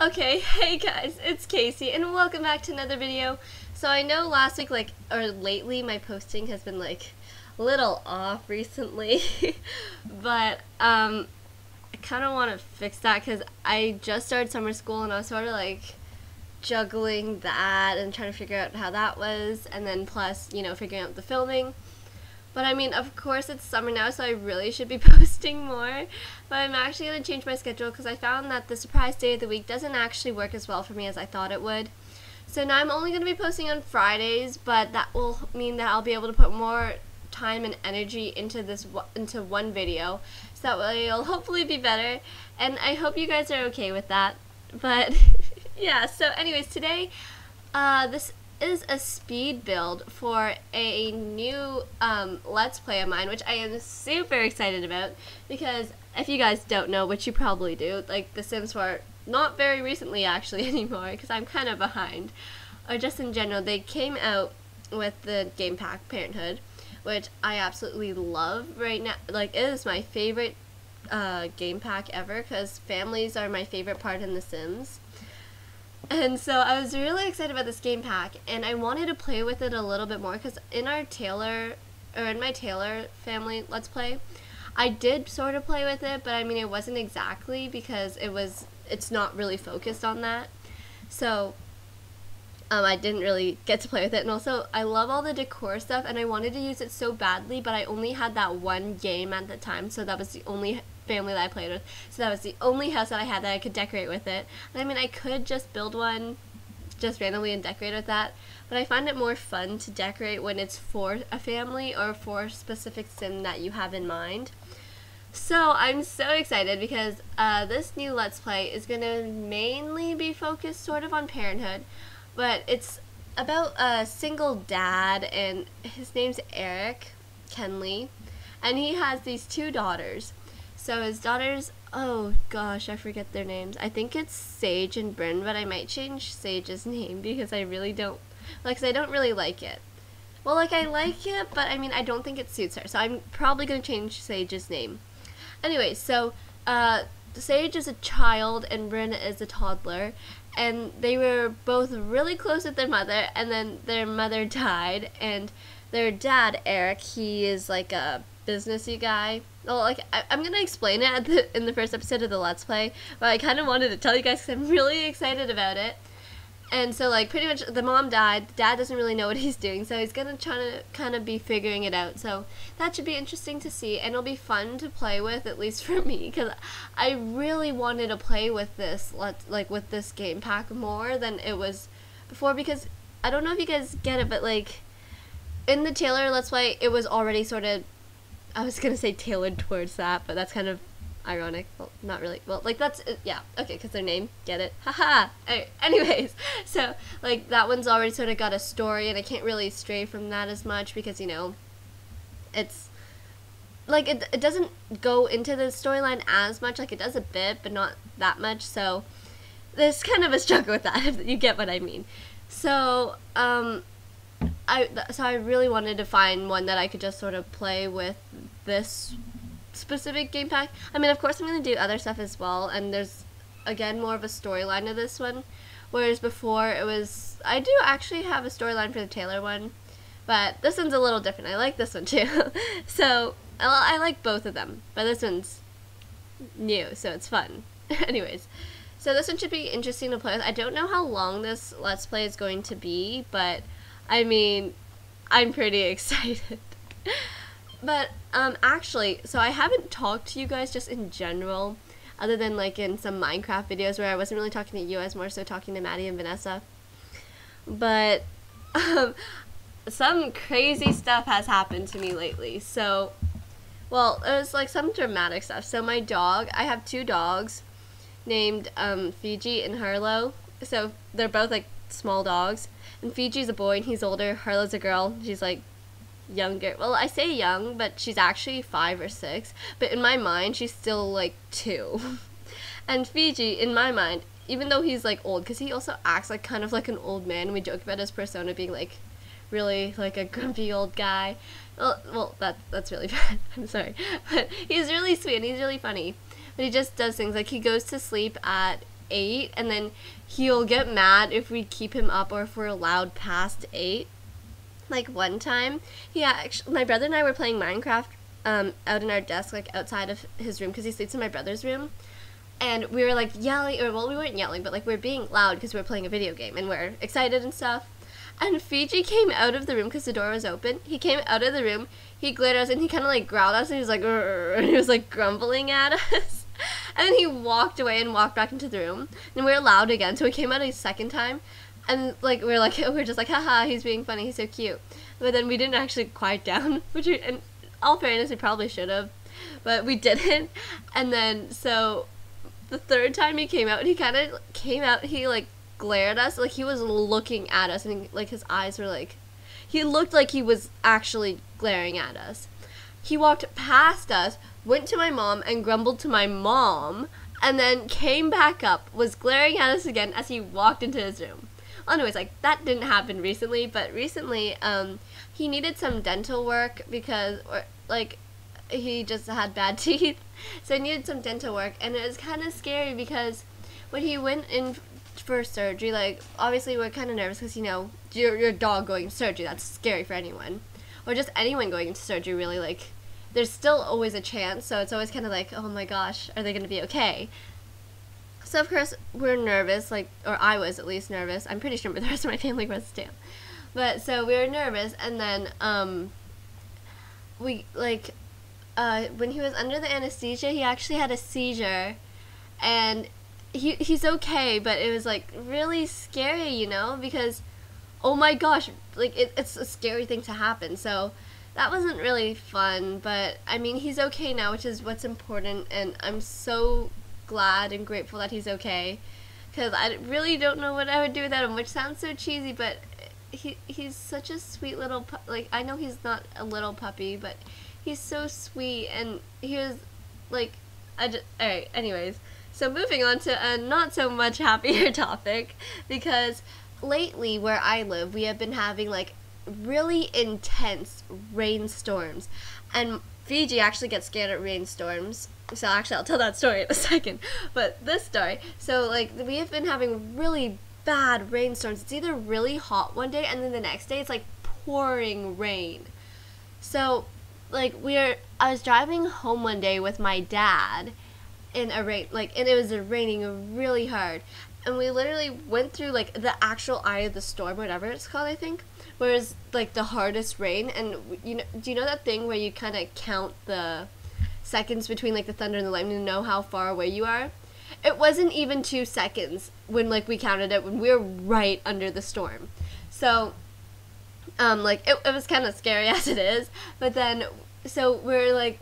Okay, hey guys, it's Casey and welcome back to another video. So I know last week, or lately, my posting has been a little off recently, but I kind of want to fix that because I just started summer school and I was sort of juggling that and trying to figure out how that was, and then plus, figuring out the filming. But I mean, of course it's summer now, so I really should be posting more. But I'm actually going to change my schedule because I found that the surprise day of the week doesn't actually work as well for me as I thought it would. So now I'm only going to be posting on Fridays, but that will mean that I'll be able to put more time and energy into one video. So that way it'll hopefully be better. And I hope you guys are okay with that. But yeah, so anyways, today this is a speed build for a new Let's Play of mine, which I am super excited about because if you guys don't know, which you probably do, The Sims 4, not very recently actually anymore because I'm kind of behind, or just in general, they came out with the game pack Parenthood, which I absolutely love right now. It is my favorite game pack ever because families are my favorite part in The Sims. And so I was really excited about this game pack, and I wanted to play with it a little bit more because in my Taylor family Let's Play, I did sort of play with it, but I mean it wasn't exactly because it's not really focused on that. So I didn't really get to play with it, and also I love all the decor stuff and I wanted to use it so badly, but I only had that one game at the time, so that was the only family that I played with, so that was the only house that I had that I could decorate with it. And I mean, I could just build one just randomly and decorate with that, but I find it more fun to decorate when it's for a family or for a specific sim that you have in mind. So I'm so excited because this new Let's Play is going to mainly be focused sort of on parenthood, but it's about a single dad, and his name's Eric Kenley, and he has these two daughters. So his daughters, oh gosh, I forget their names. I think it's Sage and Bryn, but I might change Sage's name because I really don't, cause I don't really like it. Well, I like it, but I mean, I don't think it suits her. So I'm probably going to change Sage's name. Anyway, so Sage is a child and Bryn is a toddler. And they were both really close with their mother, and then their mother died, and their dad, Eric, he is a businessy guy. Well, I'm gonna explain it in the first episode of the Let's Play, but I kind of wanted to tell you guys because I'm really excited about it. And so, pretty much the mom died, the dad doesn't really know what he's doing, so he's gonna try to kind of be figuring it out. So that should be interesting to see, and it'll be fun to play with, at least for me, because I really wanted to play with this, with this game pack more than it was before, because I don't know if you guys get it, but in the Taylor Let's Play, it was already sort of, I was gonna say tailored towards that, but that's kind of ironic. Well, not really. Well, that's, yeah, okay, because their name, get it? Haha! Anyways, so, that one's already sort of got a story, and I can't really stray from that as much because, it's, it doesn't go into the storyline as much, it does a bit, but not that much, so there's kind of a struggle with that, if you get what I mean. So, I really wanted to find one that I could just sort of play with this specific game pack. I mean, of course I'm going to do other stuff as well, and there's, again, more of a storyline to this one, whereas before it was, I do actually have a storyline for the Taylor one, but this one's a little different. I like this one too. So, I like both of them, but this one's new, so it's fun. Anyways, so this one should be interesting to play with. I don't know how long this Let's Play is going to be, but I mean, I'm pretty excited. But, actually, so I haven't talked to you guys just in general, other than, in some Minecraft videos where I wasn't really talking to you, I was more so talking to Maddie and Vanessa. But, some crazy stuff has happened to me lately. So, well, it was, some dramatic stuff. So my dog, I have two dogs named, Fiji and Harlow. So they're both, small dogs. And Fiji's a boy and he's older. Harlow's a girl. She's, younger. Well, I say young, but she's actually 5 or 6. But in my mind, she's still 2. And Fiji, in my mind, even though he's old, because he also acts kind of like an old man. We joke about his persona being really a grumpy old guy. Well, that's really bad. I'm sorry, but he's really sweet and he's really funny. But he just does things he goes to sleep at 8, and then he'll get mad if we keep him up or if we're allowed past 8. Like one time, my brother and I were playing Minecraft out in our desk, like outside of his room, because he sleeps in my brother's room. And we were like yelling, or well, we weren't yelling, but like we were being loud because we were playing a video game and we're excited and stuff. And Fiji came out of the room because the door was open. He came out of the room, he glared at us, and he kind of like growled at us, and he was like, "Rrr," and he was like grumbling at us. And then he walked away and walked back into the room, and we were loud again. So he came out a second time, and like we were just like, haha, he's being funny, he's so cute. But then we didn't actually quiet down, in all fairness, we probably should have, but we didn't. And then so the third time he came out, he like glared at us, like he was looking at us, and like his eyes were like, he looked like he was actually glaring at us. He walked past us, went to my mom and grumbled to my mom, and then came back up, was glaring at us again as he walked into his room. Well, anyways, like that didn't happen recently, but recently he needed some dental work because he just had bad teeth, so he needed some dental work, and it was kind of scary because when he went in for surgery, like obviously we're kind of nervous because, you know, your dog going to surgery, that's scary for anyone, or just anyone going into surgery really. Like there's still always a chance, so it's always kind of like, oh my gosh, are they going to be okay? So of course we're nervous, like, or I was at least nervous. I'm pretty sure the rest of my family was too. But so we were nervous, and then when he was under the anesthesia, he actually had a seizure, and he's okay, but it was like really scary, you know, because oh my gosh, like it's a scary thing to happen. So that wasn't really fun, but I mean he's okay now, which is what's important, and I'm so glad and grateful that he's okay, because I really don't know what I would do without him, which sounds so cheesy, but he's such a sweet little like, I know he's not a little puppy, but he's so sweet, and he was like, alright, anyways, so moving on to a not so much happier topic, because lately where I live, we have been having like really intense rainstorms, and Fiji actually gets scared at rainstorms. So actually I'll tell that story in a second, but this story, so like we have been having really bad rainstorms. It's either really hot one day and then the next day it's like pouring rain. So like I was driving home one day with my dad in a rain, like, and it was raining really hard, and we literally went through like the actual eye of the storm, whatever it's called, I think, where it's like the hardest rain. And you know, do you know that thing where you kind of count the seconds between like the thunder and the lightning to know how far away you are? It wasn't even 2 seconds when like we counted it, when we were right under the storm. So like it was kind of scary as it is, but then so we're like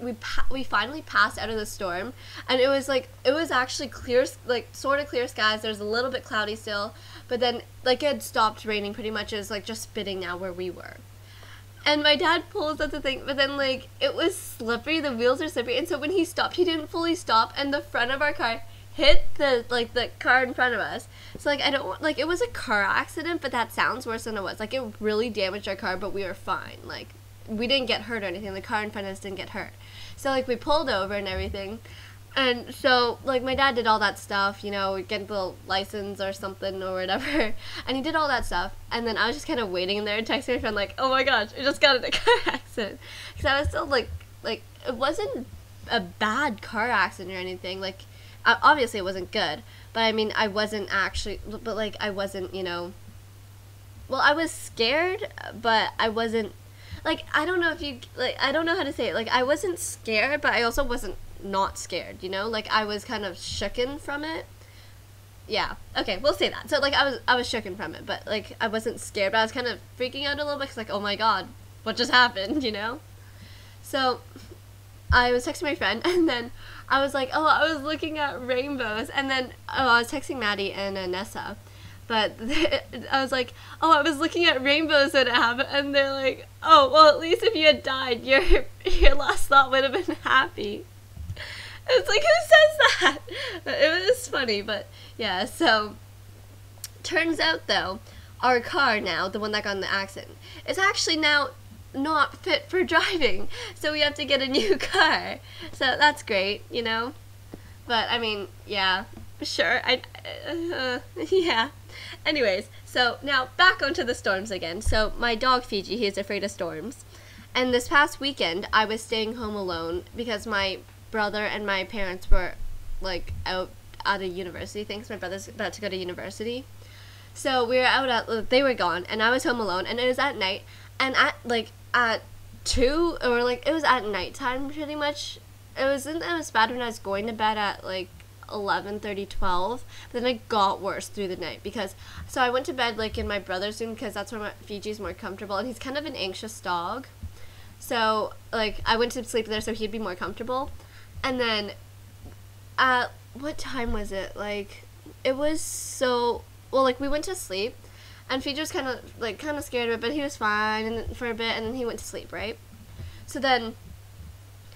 we finally passed out of the storm, and it was actually clear, like sort of clear skies. There's a little bit cloudy still, but then like it had stopped raining pretty much. It was like just spitting now where we were. And my dad pulls up the thing, but then like it was slippery, the wheels are slippery, and so when he stopped, he didn't fully stop, and the front of our car hit the car in front of us. So like I don't, like, it was a car accident, but that sounds worse than it was. Like it really damaged our car, but we were fine. Like we didn't get hurt or anything. The car in front of us didn't get hurt. So like we pulled over and everything. And so, like, my dad did all that stuff, you know, get the license or something or whatever, and he did all that stuff, and then I was just kind of waiting in there and texting my friend, like, oh my gosh, I just got in a car accident, because I was still, like, it wasn't a bad car accident or anything, like, obviously it wasn't good, but I mean, I wasn't actually, but, like, I wasn't, you know, well, I was scared, but I wasn't, like, I don't know if you, like, I don't know how to say it, like, I wasn't scared, but I also wasn't not scared, you know, like I was kind of shooken from it. Yeah, okay, we'll say that. So like I was shooken from it, but like I wasn't scared, but I was kind of freaking out a little bit, cause like, oh my god, what just happened, you know? So I was texting my friend, and then I was like, oh, I was looking at rainbows, and then I was texting Maddie and Nessa, but I was like, oh, I was looking at rainbows when it happened, and they're like, oh, well, at least if you had died, your last thought would have been happy. It's like, who says that? It was funny, but yeah, so turns out though, our car now, the one that got in the accident, is actually now not fit for driving, so we have to get a new car. So that's great, you know? But I mean, yeah, Sure, yeah. Anyways, so now back onto the storms again. So my dog Fiji, he's afraid of storms. And this past weekend, I was staying home alone because my brother and my parents were, like, out at a university thing. So my brother's about to go to university. So we were they were gone, and I was home alone, and it was at night. And at 2, or, like, it was at nighttime pretty much. It wasn't as bad when I was going to bed at, like, 11:30, 12, but then it got worse through the night because, so I went to bed, like, in my brother's room because that's where Fiji's more comfortable, and he's kind of an anxious dog. So, like, I went to sleep there so he'd be more comfortable. And then, what time was it? Like, it was so, well, like, we went to sleep, and Fiji was kind of scared of it, but he was fine for a bit, and then he went to sleep, right? So then,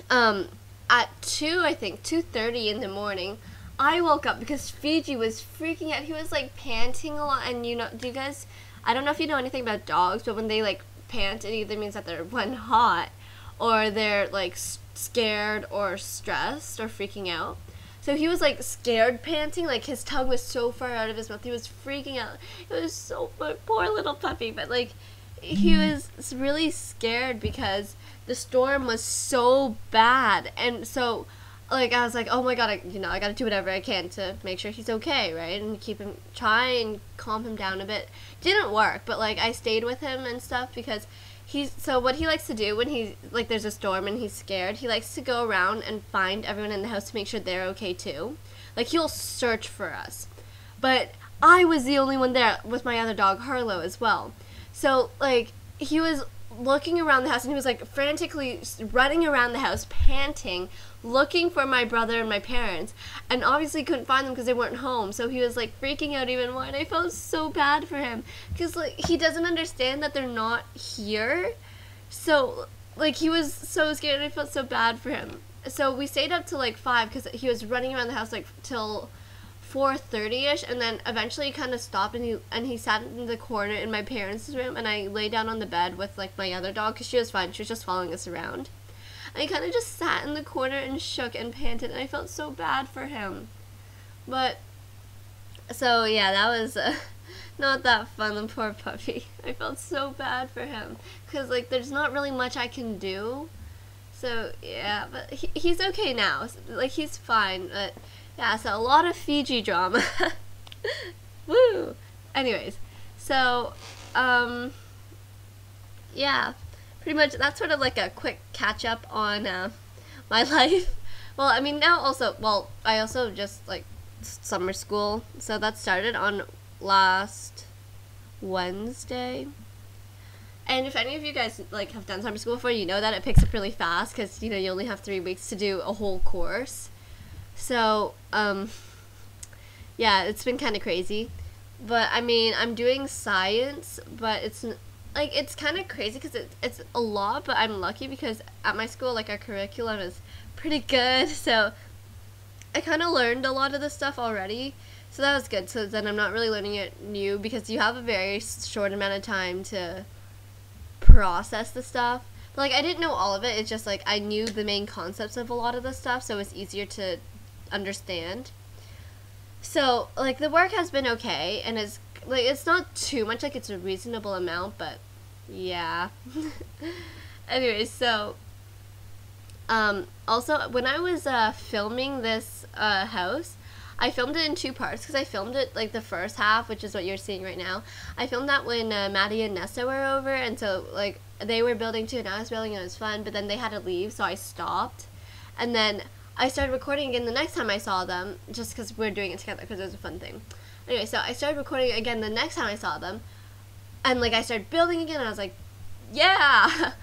at 2:30 in the morning, I woke up because Fiji was freaking out. He was, like, panting a lot, and I don't know if you know anything about dogs, but when they, like, pant, it either means that they're, one, hot, or they're, like, scared or stressed or freaking out. So he was, like, scared panting, like, his tongue was so far out of his mouth, he was freaking out. It was so, poor little puppy, but, like, he was really scared because the storm was so bad, and so, like, I was like, oh my god, I gotta do whatever I can to make sure he's okay, right, and try and calm him down a bit. Didn't work, but, like, I stayed with him and stuff because so what he likes to do when there's a storm and he's scared, he likes to go around and find everyone in the house to make sure they're okay too. Like, he'll search for us. But I was the only one there with my other dog, Harlow, as well. So, like, he was looking around the house, and he was, like, frantically running around the house, panting, looking for my brother and my parents, and obviously couldn't find them because they weren't home, so he was, like, freaking out even more, and I felt so bad for him, because, like, he doesn't understand that they're not here, so, like, he was so scared, and I felt so bad for him. So we stayed up till, like, 5, because he was running around the house, like, till 4:30ish, and then eventually he kind of stopped, and he sat in the corner in my parents' room, and I lay down on the bed with, like, my other dog because she was fine. She was just following us around, and he kind of just sat in the corner and shook and panted, and I felt so bad for him. But so yeah, that was not that fun. The poor puppy. I felt so bad for him because, like, there's not really much I can do. So yeah, but he's okay now. Like, he's fine, but. Yeah, so a lot of Fiji drama. Woo! Anyways, so, yeah, pretty much that's sort of like a quick catch-up on my life. Well, I mean, now also, I also just, like, summer school, so that started on last Wednesday. And if any of you guys, like, have done summer school before, you know that it picks up really fast because, you only have 3 weeks to do a whole course. So, yeah, it's been kind of crazy, but, I mean, I'm doing science, but it's kind of crazy because it's a lot, but I'm lucky because at my school, like, our curriculum is pretty good, so I kind of learned a lot of the stuff already, so that was good. So then I'm not really learning it new because you have a very short amount of time to process the stuff. But, like, I didn't know all of it, it's just, like, I knew the main concepts of a lot of the stuff, so it's easier to understand. So, like, the work has been okay, and it's not too much, like, it's a reasonable amount, but yeah. Anyway, so also when I was filming this house, I filmed it in 2 parts because I filmed it, like, the first half, which is what you're seeing right now. I filmed that when Maddie and Nessa were over, and so, like, they were building too and I was building and it was fun, but then they had to leave, so I stopped, and then I started recording again the next time I saw them, just because we're doing it together, because it was a fun thing. Anyway, so I started recording again the next time I saw them, and, like, I started building again, and I was like, yeah!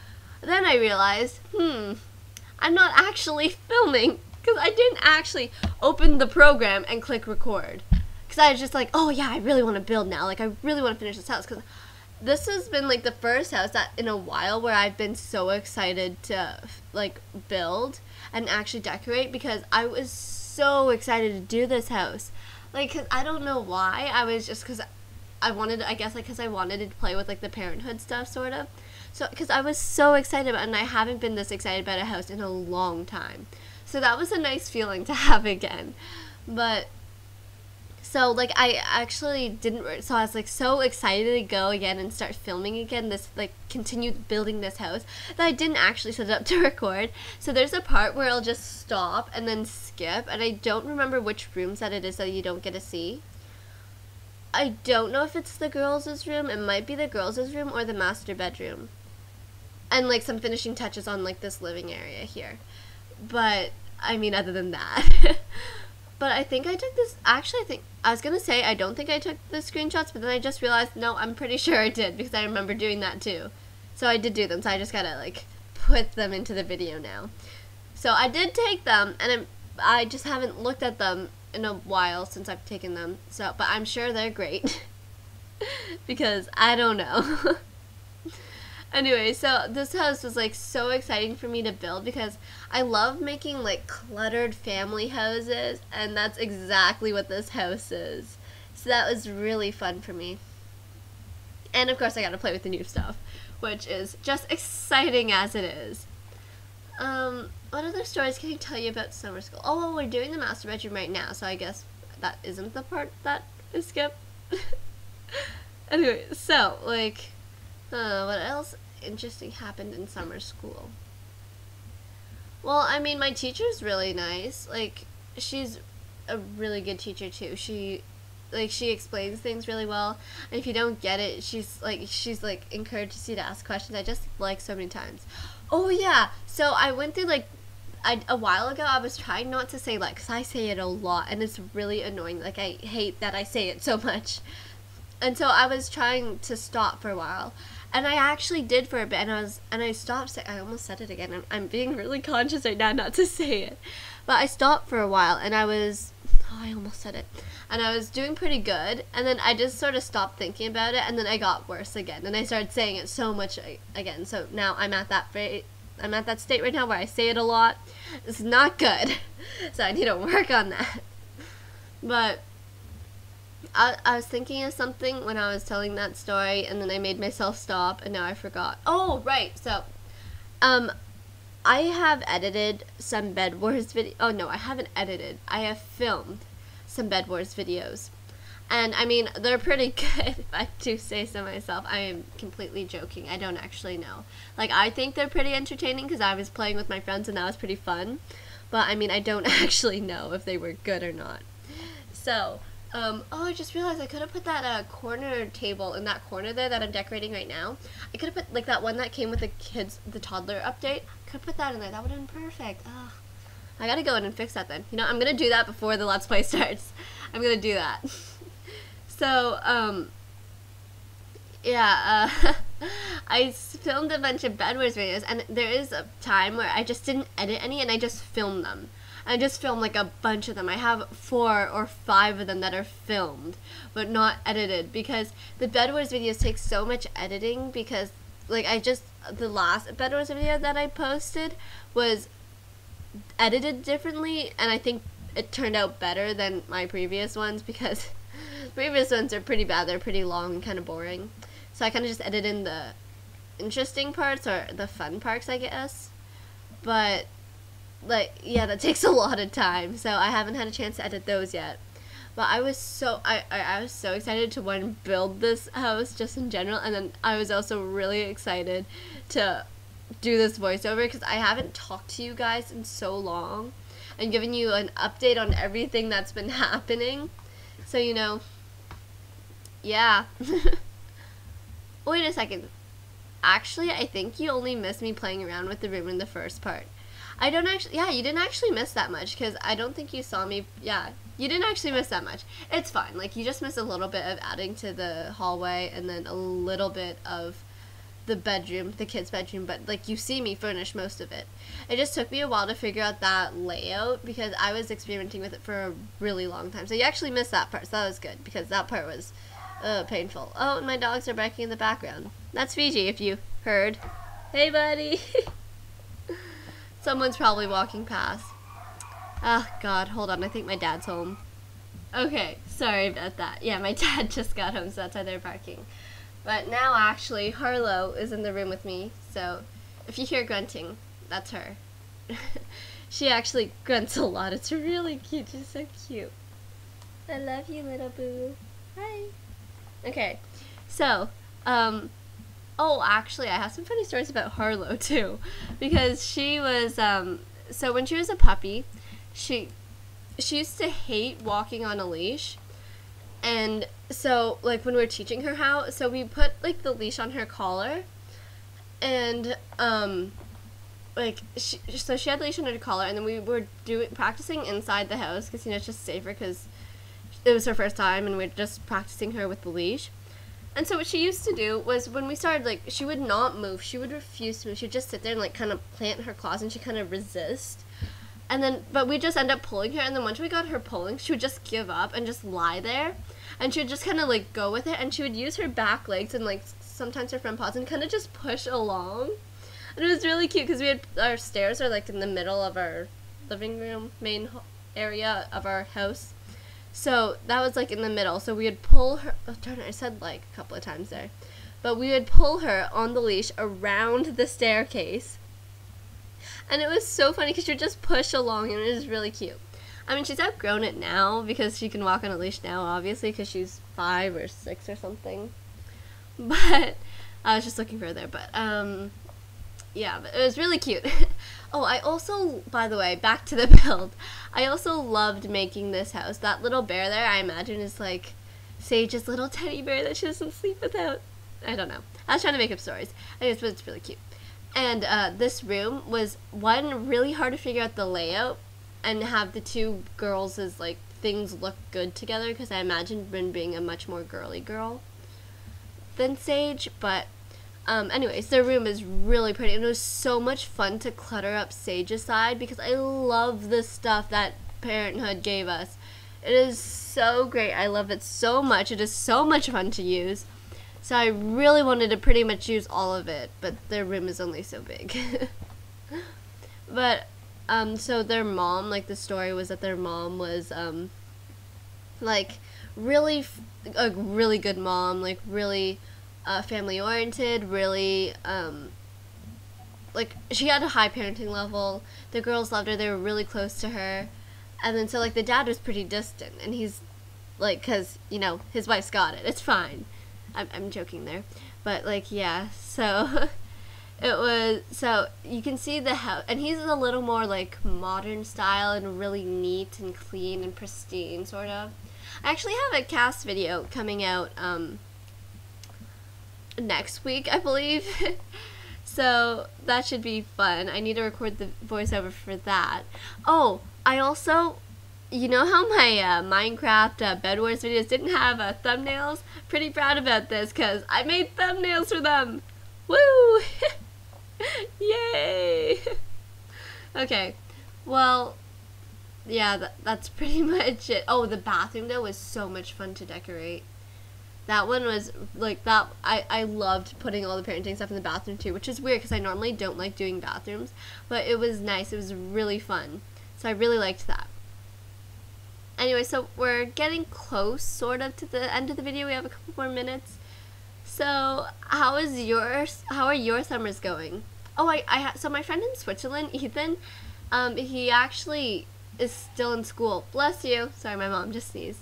Then I realized, I'm not actually filming, because I didn't actually open the program and click record. Because I was just like, oh yeah, I really want to build now, like, I really want to finish this house, because this has been, like, the first house that in a while where I've been so excited to, like, build and actually decorate, because I was so excited to do this house. Like, cause I don't know why, I was just, because I wanted, I guess, like, because I wanted to play with, like, the parenthood stuff, sort of. So, because I was so excited about it, and I haven't been this excited about a house in a long time. So that was a nice feeling to have again. But, So like I actually didn't, so I was like so excited to go again and start filming again, this like continue building this house, that I didn't actually set it up to record. So there's a part where I'll just stop and then skip, and I don't remember which rooms that it is that you don't get to see. I don't know if it's the girls' room. It might be the girls' room or the master bedroom. And like some finishing touches on like this living area here. But I mean, other than that. But I think I took this, actually I was gonna say I don't think I took the screenshots, but then I just realized, no, I'm pretty sure I did, because I remember doing that too. So I did do them, so I just gotta like put them into the video now. So I did take them, and I just haven't looked at them in a while since I've taken them. So, but I'm sure they're great. Because I don't know. Anyway, so this house was like so exciting for me to build, because I love making like cluttered family houses, and that's exactly what this house is. So that was really fun for me. And of course I got to play with the new stuff, which is just exciting as it is. What other stories can I tell you about summer school? Oh, well, we're doing the master bedroom right now, so I guess that isn't the part that is skipped. Anyway, so like, what else interesting happened in summer school? Well, I mean, my teacher's really nice. Like, she's a really good teacher too. She explains things really well, and if you don't get it, she's like encourages you to ask questions. I just like so many times. Oh yeah, so I went through like, a while ago I was trying not to say like, 'cause I say it a lot and it's really annoying. Like, I hate that I say it so much. And so I was trying to stop for a while, and I actually did for a bit, and I stopped saying, I almost said it again. I'm being really conscious right now not to say it. But I stopped for a while, and I almost said it. And I was doing pretty good, and then I just sort of stopped thinking about it, and then I got worse again, and I started saying it so much again. So now I'm at that state right now where I say it a lot. It's not good. So I need to work on that. But I was thinking of something when I was telling that story, and then I made myself stop, and now I forgot. Oh, right. So, I have edited some Bed Wars video. Oh, no, I haven't edited. I have filmed some Bed Wars videos. And, I mean, they're pretty good, if I do say so myself. I am completely joking. I don't actually know. Like, I think they're pretty entertaining because I was playing with my friends, and that was pretty fun. But, I mean, I don't actually know if they were good or not. So, oh, I just realized I could have put that corner table in that corner there that I'm decorating right now. I could have put, like, that one that came with the toddler update. I could have put that in there. That would have been perfect. Ugh. I gotta go in and fix that then. You know, I'm gonna do that before the Let's Play starts. I'm gonna do that. So, yeah, I filmed a bunch of Bed Wars videos, and there is a time where I just didn't edit any, and I just filmed them. I just filmed like a bunch of them. I have 4 or 5 of them that are filmed, but not edited, because the Bed Wars videos take so much editing, because like the last Bed Wars video that I posted was edited differently, and I think it turned out better than my previous ones, because previous ones are pretty bad. They're pretty long and kind of boring. So I kind of just edit in the interesting parts, or the fun parts, I guess. But like, yeah, that takes a lot of time, so I haven't had a chance to edit those yet. But I was so excited to build this house just in general, and then I was also really excited to do this voiceover, because I haven't talked to you guys in so long and given you an update on everything that's been happening. So, you know, yeah. Wait a second. Actually, I think you only missed me playing around with the room in the first part. I don't actually, yeah, you didn't actually miss that much, because I don't think you saw me, yeah, you didn't actually miss that much. It's fine, like, you just missed a little bit of adding to the hallway, and then a little bit of the bedroom, the kids' bedroom, but, like, you see me furnish most of it. It just took me a while to figure out that layout, because I was experimenting with it for a really long time. So you actually missed that part, so that was good, because that part was painful. Oh, and my dogs are barking in the background. That's Fiji, if you heard. Hey, buddy! Someone's probably walking past. Oh, God, hold on. I think my dad's home. Okay, sorry about that. Yeah, my dad just got home, so that's why they're barking. But now, actually, Harlow is in the room with me, so if you hear grunting, that's her. She actually grunts a lot. It's really cute. She's so cute. I love you, little boo. Hi. Okay, so, oh, actually, I have some funny stories about Harlow, too. Because she was, so when she was a puppy, she used to hate walking on a leash. And so, like, when we were teaching her how, so we put, like, the leash on her collar. And, like, so she had the leash on her collar, and then we were practicing inside the house, because, you know, it's just safer, because it was her first time, and we were just practicing her with the leash. And so what she used to do was, when we started, like, she would not move. She would refuse to move. She would just sit there and, like, kind of plant her claws, and she kind of resist. And then, but we just end up pulling her, and then once we got her pulling, she would just give up and just lie there. And she would just kind of, like, go with it, and she would use her back legs and, like, sometimes her front paws and kind of just push along. And it was really cute, because we had, our stairs are, like, in the middle of our living room, main area of our house. So that was, like, in the middle. So we would pull her, I said, like, a couple of times there. But we would pull her on the leash around the staircase. And it was so funny, because she would just push along, and it was really cute. I mean, she's outgrown it now, because she can walk on a leash now, obviously, because she's 5 or 6 or something. But, I was just looking for her there, but, yeah, but it was really cute. Oh, I also, by the way, back to the build, I also loved making this house. That little bear there, I imagine, is, like, Sage's little teddy bear that she doesn't sleep without. I don't know. I was trying to make up stories. I guess, but it's really cute. And, this room was, one, really hard to figure out the layout, and have the two girls as, like, things look good together, because I imagined Bryn being a much more girly girl than Sage, but anyways, their room is really pretty, and it was so much fun to clutter up Sage's side, because I love the stuff that Parenthood gave us. It is so great. I love it so much. It is so much fun to use. So I really wanted to pretty much use all of it, but their room is only so big. But so their mom, like, the story was that their mom was, like, really, a really good mom, like, really, family-oriented, really, like, she had a high parenting level, the girls loved her, they were really close to her, and then, so, like, the dad was pretty distant, and he's, like, because, you know, his wife's got it, it's fine. I'm joking there, but, like, yeah, so... It was, so you can see the house, and he's a little more, like, modern style and really neat and clean and pristine, sort of. I actually have a cast video coming out next week, I believe. So that should be fun. I need to record the voiceover for that. Oh, I also, you know how my Minecraft Bed Wars videos didn't have thumbnails? Pretty proud about this, because I made thumbnails for them. Woo! Yay! Okay, well, yeah, that's pretty much it. Oh, the bathroom, though, was so much fun to decorate. That one was, like, that, I loved putting all the parenting stuff in the bathroom, too, which is weird, because I normally don't like doing bathrooms, but it was nice. It was really fun, so I really liked that. Anyway, so we're getting close, sort of, to the end of the video. We have a couple more minutes. So, how are your summers going? Oh, so my friend in Switzerland, Ethan, he actually is still in school. Bless you. Sorry, my mom just sneezed.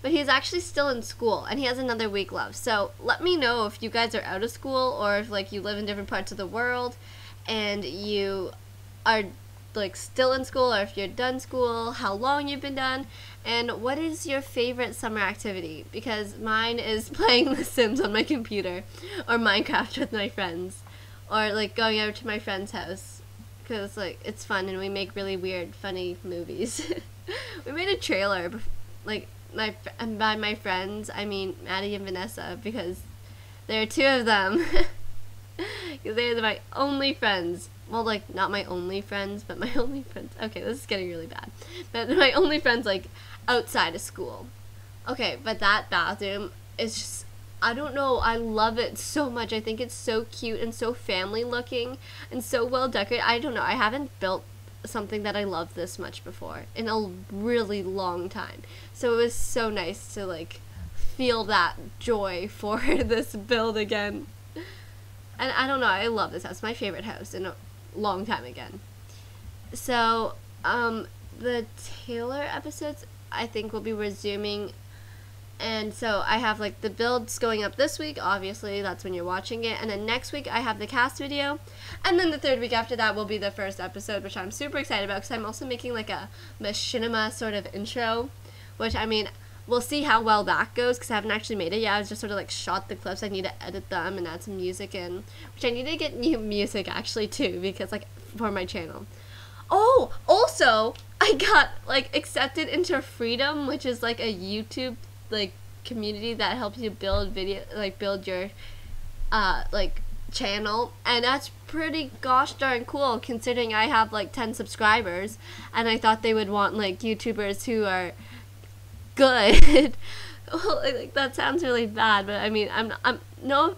But he's actually still in school, and he has another week left. So, let me know if you guys are out of school, or if, like, you live in different parts of the world, and you are, like, still in school, or if you're done school, how long you've been done, and what is your favorite summer activity? Because mine is playing The Sims on my computer, or Minecraft with my friends, or, like, going over to my friend's house, because, like, it's fun, and we make really weird, funny movies. We made a trailer, like, and by my friends, I mean Maddie and Vanessa, because there are two of them. They're my only friends. Well, like, not my only friends, but my only friends. Okay, this is getting really bad. But my only friends, like, outside of school. Okay, but that bathroom is just, I don't know, I love it so much. I think it's so cute and so family looking and so well decorated. I don't know, I haven't built something that I love this much before in a really long time. So it was so nice to, like, feel that joy for this build again. And I don't know, I love this house. My favorite house in a long time again. So, the Taylor episodes, I think will be resuming. And so I have like the builds going up this week, obviously that's when you're watching it, and then next week I have the cast video, and then the third week after that will be the first episode, which I'm super excited about because I'm also making like a machinima sort of intro, which I mean, we'll see how well that goes because I haven't actually made it yet. I was just sort of like shot the clips. I need to edit them and add some music in, which I need to get new music actually too, because like for my channel. Oh, also I got like accepted into Freedom, which is like a YouTube like community that helps you build video, like build your like channel, and that's pretty gosh darn cool considering I have like 10 subscribers, and I thought they would want like YouTubers who are good. Well, like, that sounds really bad, but I mean I'm not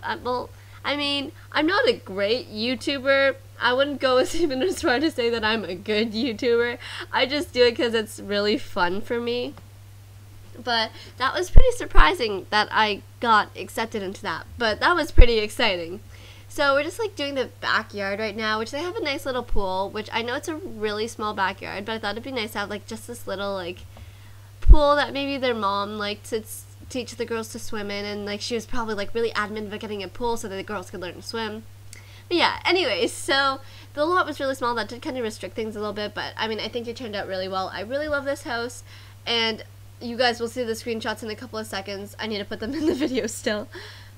a great YouTuber. I wouldn't go even as far to say that I'm a good YouTuber. I just do it because it's really fun for me. But that was pretty surprising that I got accepted into that. But that was pretty exciting. So we're just like doing the backyard right now, which they have a nice little pool, which I know it's a really small backyard, but I thought it'd be nice to have like just this little like pool that maybe their mom liked to teach the girls to swim in, and like she was probably like really adamant about getting a pool so that the girls could learn to swim. But yeah, anyways, so the lot was really small. That did kind of restrict things a little bit, but I mean I think it turned out really well. I really love this house, and you guys will see the screenshots in a couple of seconds. I need to put them in the video still.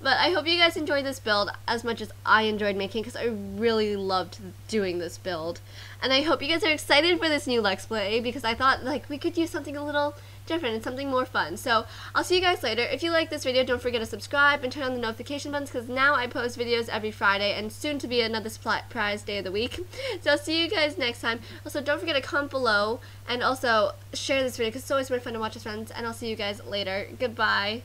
But I hope you guys enjoyed this build as much as I enjoyed making, because I really loved doing this build. And I hope you guys are excited for this new Let's Play, because I thought like we could use something a little different and something more fun. So I'll see you guys later. If you like this video, don't forget to subscribe and turn on the notification buttons, because now I post videos every Friday, and soon to be another surprise day of the week. So I'll see you guys next time. Also, don't forget to comment below and also share this video because it's always really fun to watch with friends, and I'll see you guys later. Goodbye.